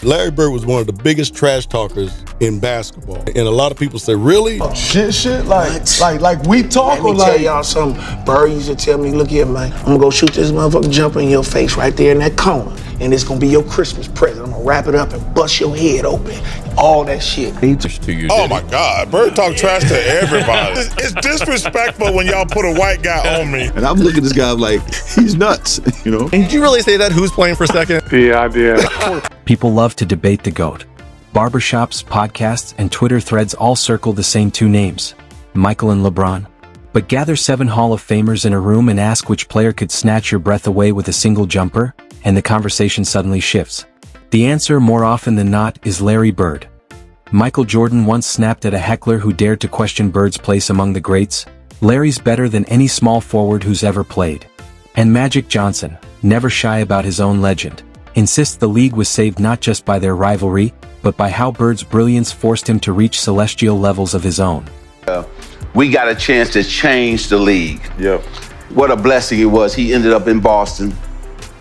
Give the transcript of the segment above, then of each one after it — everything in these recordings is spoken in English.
Larry Bird was one of the biggest trash talkers in basketball. And a lot of people say, really? Oh, shit, like we talk or like... Let me tell y'all something. Bird used to tell me, look here, man, I'm gonna go shoot this motherfucking jumper in your face right there in that corner. And it's gonna be your Christmas present. I'm gonna wrap it up and bust your head open. All that shit. Oh my God, Bird talk trash to everybody. It's disrespectful when y'all put a white guy on me. And I'm looking at this guy like, he's nuts, you know? And did you really say that? Who's playing for second? Yeah, I did. People love to debate the GOAT. Barbershops, podcasts, and Twitter threads all circle the same two names, Michael and LeBron. But gather 7 Hall of Famers in a room and ask which player could snatch your breath away with a single jumper, and the conversation suddenly shifts. The answer, more often than not, is Larry Bird. Michael Jordan once snapped at a heckler who dared to question Bird's place among the greats. Larry's better than any small forward who's ever played. And Magic Johnson, never shy about his own legend, insists the league was saved not just by their rivalry, but by how Bird's brilliance forced him to reach celestial levels of his own. We got a chance to change the league. Yep. What a blessing it was. He ended up in Boston.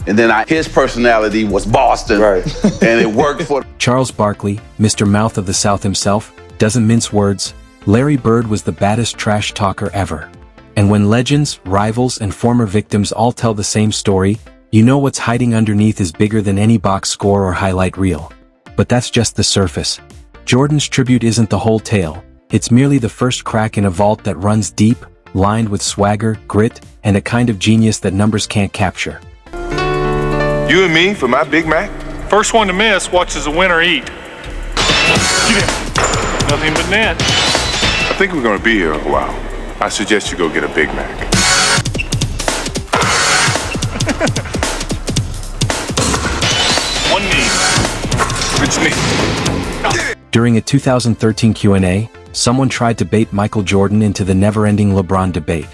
And then his personality was Boston. Right. And it worked for... Charles Barkley, Mr. Mouth of the South himself, doesn't mince words. Larry Bird was the baddest trash talker ever. And when legends, rivals, and former victims all tell the same story, you know what's hiding underneath is bigger than any box score or highlight reel. But that's just the surface. Jordan's tribute isn't the whole tale. It's merely the first crack in a vault that runs deep, lined with swagger, grit, and a kind of genius that numbers can't capture. You and me for my Big Mac? First one to miss watches the winner eat. Get in. Nothing but net. I think we're gonna be here a while. I suggest you go get a Big Mac. One knee. Rich knee. During a 2013 Q&A, someone tried to bait Michael Jordan into the never-ending LeBron debate.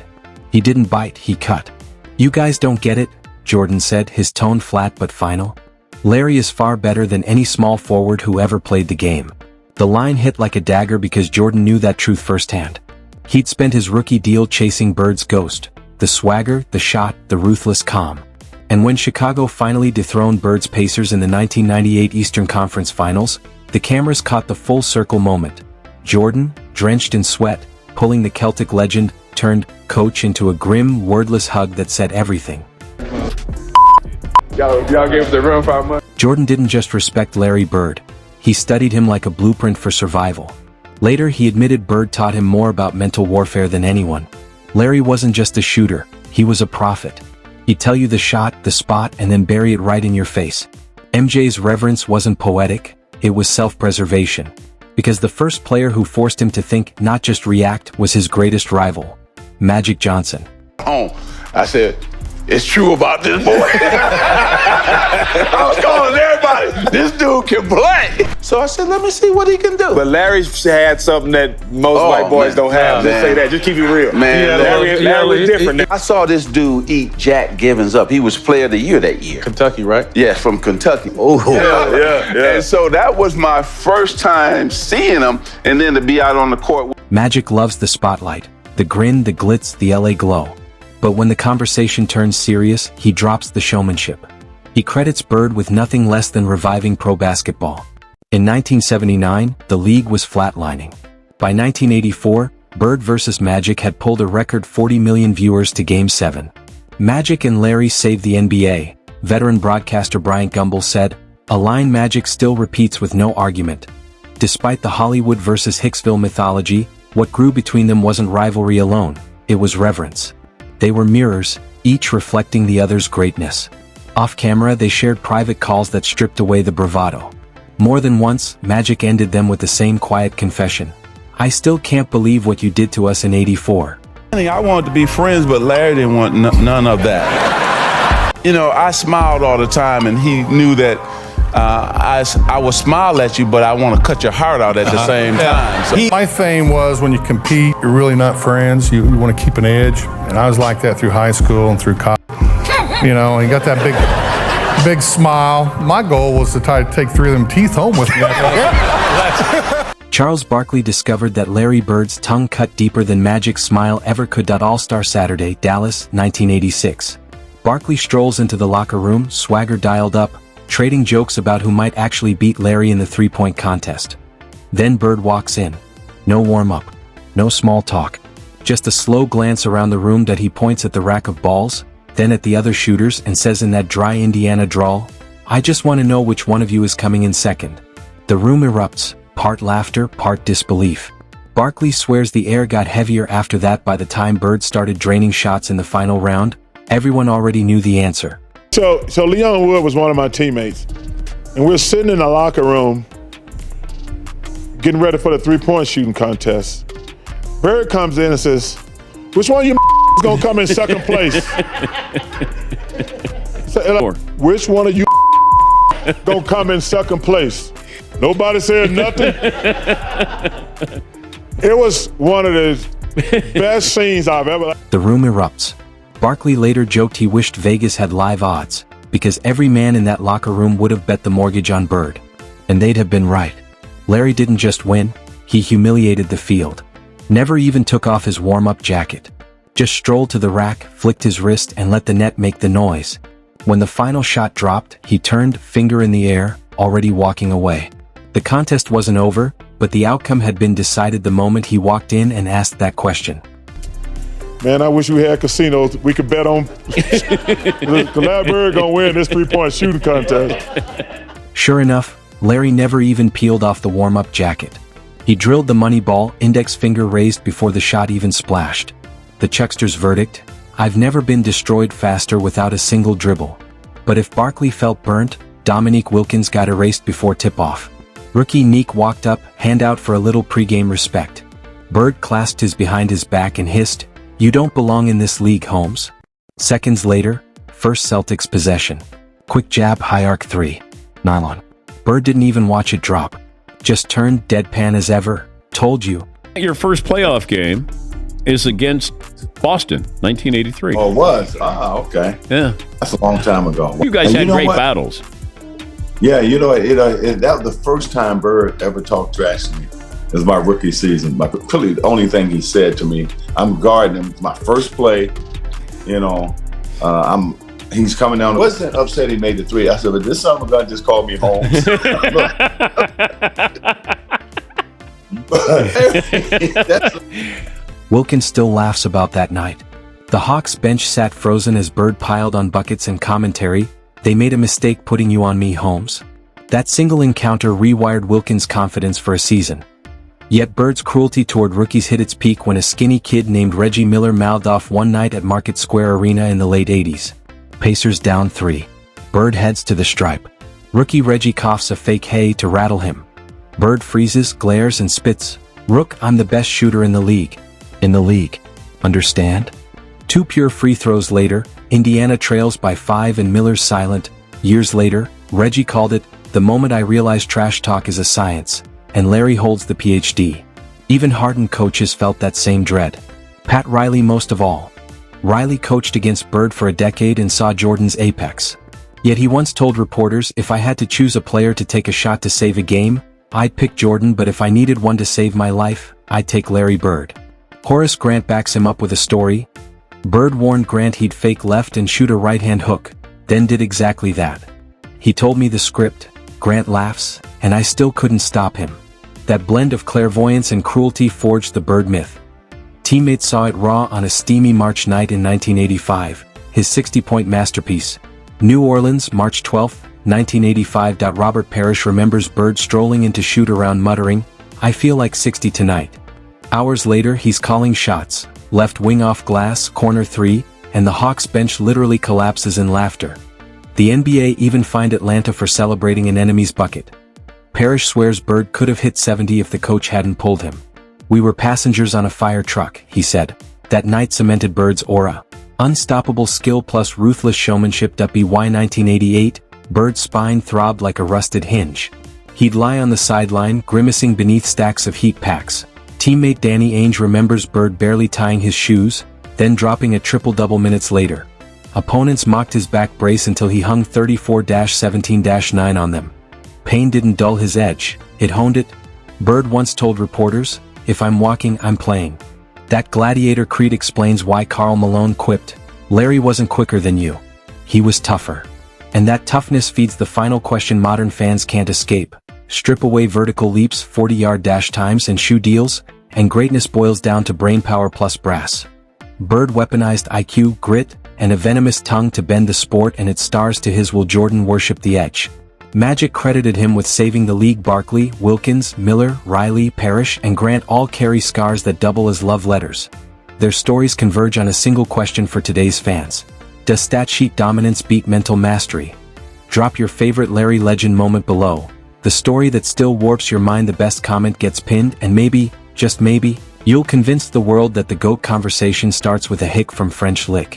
He didn't bite, he cut. "You guys don't get it," Jordan said, his tone flat but final. "Larry is far better than any small forward who ever played the game." The line hit like a dagger because Jordan knew that truth firsthand. He'd spent his rookie deal chasing Bird's ghost, the swagger, the shot, the ruthless calm. And when Chicago finally dethroned Bird's Pacers in the 1998 Eastern Conference Finals, the cameras caught the full circle moment. Jordan, drenched in sweat, pulling the Celtic legend, turned coach into a grim, wordless hug that said everything. Y'all gave us the run for our money. Jordan didn't just respect Larry Bird. He studied him like a blueprint for survival. Later, he admitted Bird taught him more about mental warfare than anyone. Larry wasn't just a shooter, he was a prophet. He'd tell you the shot, the spot, and then bury it right in your face. MJ's reverence wasn't poetic, it was self-preservation. Because the first player who forced him to think, not just react, was his greatest rival, Magic Johnson. I said, it's true about this boy. I was calling everybody, this dude can play. So I said, let me see what he can do. But Larry's had something that most white boys don't have. Just say that. Just keep it real. Man, Larry was different. I saw this dude eat Jack Givens up. He was player of the year that year. Kentucky, right? Yes, from Kentucky. Oh, Yeah. And so that was my first time seeing him, and then to be out on the court. Magic loves the spotlight, the grin, the glitz, the LA glow. But when the conversation turns serious, he drops the showmanship. He credits Bird with nothing less than reviving pro basketball. In 1979, the league was flatlining. By 1984, Bird vs. Magic had pulled a record 40 million viewers to Game 7. Magic and Larry saved the NBA, veteran broadcaster Bryant Gumbel said, a line Magic still repeats with no argument. Despite the Hollywood versus Hicksville mythology, what grew between them wasn't rivalry alone, it was reverence. They were mirrors, each reflecting the other's greatness. Off-camera, they shared private calls that stripped away the bravado. More than once, Magic ended them with the same quiet confession. "I still can't believe what you did to us in '84. I wanted to be friends, but Larry didn't want none of that. You know, I smiled all the time, and he knew that I will smile at you, but I want to cut your heart out at the same time. So My thing was when you compete, you're really not friends. You want to keep an edge. And I was like that through high school and through college. You know, and you got that big smile. My goal was to try to take 3 of them teeth home with me. Charles Barkley discovered that Larry Bird's tongue cut deeper than Magic's smile ever could. All-Star Saturday, Dallas, 1986. Barkley strolls into the locker room, swagger dialed up, trading jokes about who might actually beat Larry in the three-point contest. Then Bird walks in. No warm-up. No small talk. Just a slow glance around the room that he points at the rack of balls, then at the other shooters and says in that dry Indiana drawl, "I just want to know which one of you is coming in second." The room erupts, part laughter, part disbelief. Barkley swears the air got heavier after that. By the time Bird started draining shots in the final round, everyone already knew the answer. So Leon Wood was one of my teammates, and we're sitting in the locker room getting ready for the three-point shooting contest. Bird comes in and says, "Which one of you is gonna come in second place?" So, which one of you gonna come in second place? Nobody said nothing. It was one of the best scenes I've ever. The room erupts. Barkley later joked he wished Vegas had live odds, because every man in that locker room would have bet the mortgage on Bird. And they'd have been right. Larry didn't just win, he humiliated the field. Never even took off his warm-up jacket. Just strolled to the rack, flicked his wrist and let the net make the noise. When the final shot dropped, he turned, finger in the air, already walking away. The contest wasn't over, but the outcome had been decided the moment he walked in and asked that question. Man, I wish we had casinos. We could bet on Larry Bird gonna win this three-point shooting contest. Sure enough, Larry never even peeled off the warm-up jacket. He drilled the money ball, index finger raised before the shot even splashed. The Chuckster's verdict: I've never been destroyed faster without a single dribble. But if Barkley felt burnt, Dominique Wilkins got erased before tip-off. Rookie Neek walked up, hand out for a little pregame respect. Bird clasped his behind his back and hissed, "You don't belong in this league, Holmes." Seconds later, first Celtics possession. Quick jab, high arc three. Nylon. Bird didn't even watch it drop. Just turned deadpan as ever. "Told you." Your first playoff game is against Boston, 1983. Oh, it was? Ah, okay. Yeah. That's a long time ago. You guys had great battles. Yeah, that was the first time Bird ever talked trash to me. It was my rookie season. Probably the only thing he said to me. I'm guarding him. My first play, he's coming down. Wasn't upset he made the three. I said, but this son of a gun just called me home. Wilkins still laughs about that night. The Hawks bench sat frozen as Bird piled on buckets and commentary. "They made a mistake putting you on me, Holmes." That single encounter rewired Wilkins' confidence for a season. Yet Bird's cruelty toward rookies hit its peak when a skinny kid named Reggie Miller mouthed off one night at Market Square Arena in the late 80s. Pacers down 3. Bird heads to the stripe. Rookie Reggie coughs a fake hey to rattle him. Bird freezes, glares and spits. "Rook, I'm the best shooter in the league." In the league. Understand? 2 pure free throws later, Indiana trails by 5 and Miller's silent. Years later, Reggie called it, "The moment I realized trash talk is a science," and Larry holds the PhD. Even hardened coaches felt that same dread. Pat Riley most of all. Riley coached against Bird for a decade and saw Jordan's apex. Yet he once told reporters, "If I had to choose a player to take a shot to save a game, I'd pick Jordan, but if I needed one to save my life, I'd take Larry Bird." Horace Grant backs him up with a story. Bird warned Grant he'd fake left and shoot a right-hand hook, then did exactly that. "He told me the script," Grant laughs, "and I still couldn't stop him." That blend of clairvoyance and cruelty forged the Bird myth. Teammates saw it raw on a steamy March night in 1985, his 60-point masterpiece. New Orleans, March 12, 1985. Robert Parrish remembers Bird strolling into shoot-around muttering, "I feel like 60 tonight." Hours later he's calling shots, left wing off glass, corner 3, and the Hawks bench literally collapses in laughter. The NBA even fined Atlanta for celebrating an enemy's bucket. Parrish swears Bird could have hit 70 if the coach hadn't pulled him. "We were passengers on a fire truck," he said. That night cemented Bird's aura. Unstoppable skill plus ruthless showmanship. By 1988, Bird's spine throbbed like a rusted hinge. He'd lie on the sideline, grimacing beneath stacks of heat packs. Teammate Danny Ainge remembers Bird barely tying his shoes, then dropping a triple-double minutes later. Opponents mocked his back brace until he hung 34-17-9 on them. Pain didn't dull his edge, it honed it. Bird once told reporters, "If I'm walking, I'm playing." That gladiator creed explains why Karl Malone quipped, "Larry wasn't quicker than you. He was tougher." And that toughness feeds the final question modern fans can't escape. Strip away vertical leaps, 40-yard dash times, and shoe deals, and greatness boils down to brainpower plus brass. Bird weaponized IQ, grit, and a venomous tongue to bend the sport, and its stars to his will Jordan worship the edge. Magic credited him with saving the league. Barkley, Wilkins, Miller, Riley, Parrish, and Grant all carry scars that double as love letters. Their stories converge on a single question for today's fans. Does stat sheet dominance beat mental mastery? Drop your favorite Larry Legend moment below. The story that still warps your mind. The best comment gets pinned, and maybe, just maybe, you'll convince the world that the GOAT conversation starts with a hick from French Lick.